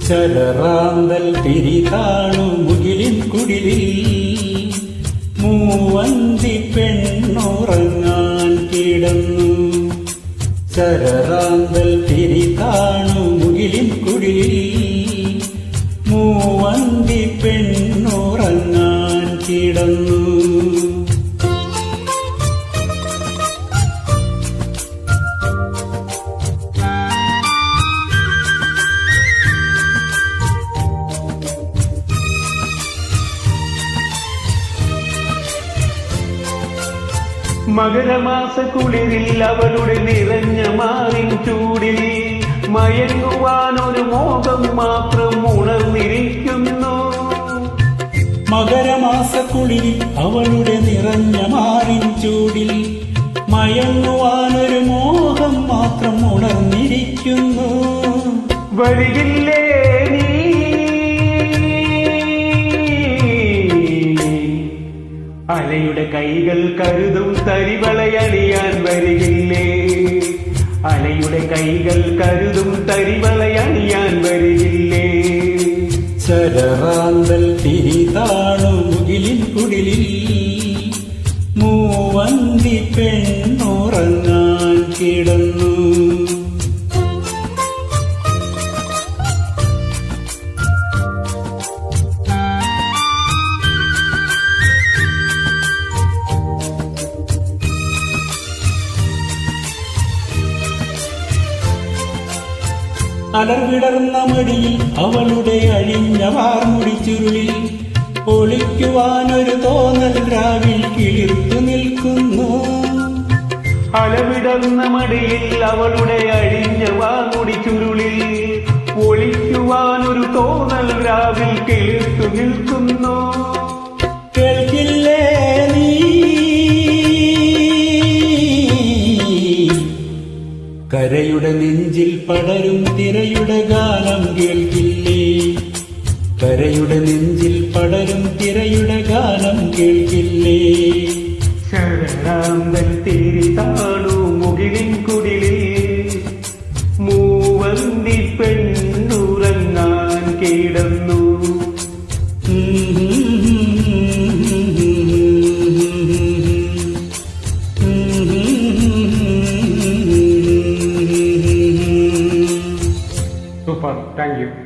ശരറാന്തൽ തിരി കാണു മുകിലിൻ കുടിലിൽ മൂവന്തി പെണ്ണുറങ്ങാൻ കിടന്നു. ശരറാന്തൽ തിരി കാണു മുകിലിൻ കുടിലിൽ മൂവന്തി പെണ്ണുറങ്ങാൻ കിടന്നു. മകരമാസ കുളിരിൽ അവളുടെ നിറഞ്ഞ മാറിൻ ചൂടിൽ മയങ്ങുവാനൊരു മോഹം മാത്രം ഉണർന്നിരിക്കുന്നു. മകരമാസ കുളിരിൽ അവളുടെ നിറഞ്ഞ മാറിൻ ചൂടിൽ മയങ്ങുവാനൊരു മോഹം മാത്രം ഉണർന്നിരിക്കുന്നു. വരികില്ലേ നീ അലയുടെ കൈകൾ കരുതും തരിവളയണിയാൻ വരികില്ലേ? അലയുടെ കൈകൾ കരുതും തരിവളയണിയാൻ വരികില്ലേ? ശരറാന്തൽ തിരി താണു മുകിലിൻ കുടിലിൽ മൂവന്തി പെണ്ണുറങ്ങാൻ കിടന്നു. അലർവിടർന്ന മടിയിൽ അവളുടെ അഴിഞ്ഞ വാർമുടി ചുരുളിൽ ഒളിക്കുവാനൊരു തോന്നൽ രാവിൽ കിളിർത്തു നിൽക്കുന്നു. അലവിടർന്ന മടിയിൽ അവളുടെ അഴിഞ്ഞ വാർമുടി ചുരുളിൽ ഒളിക്കുവാനൊരു തോന്നൽ രാവിൽ കിളിർത്തു നിൽക്കുന്നു. കേൾക്കില്ലേ നീ കരയുടെ നെഞ്ചിൽ പടരും തിരയുടെ ഗാനം കേൾക്കില്ലേ? കരയുടെ നെഞ്ചിൽ പടരും തിരയുടെ ഗാനം കേൾക്കില്ലേ? ശരറാന്തൽ തിരി താണു മുകിലിൻ കുടിലിൽ മൂവന്തി പെണ്ണുറങ്ങാൻ കിടന്നു. Super, thank you.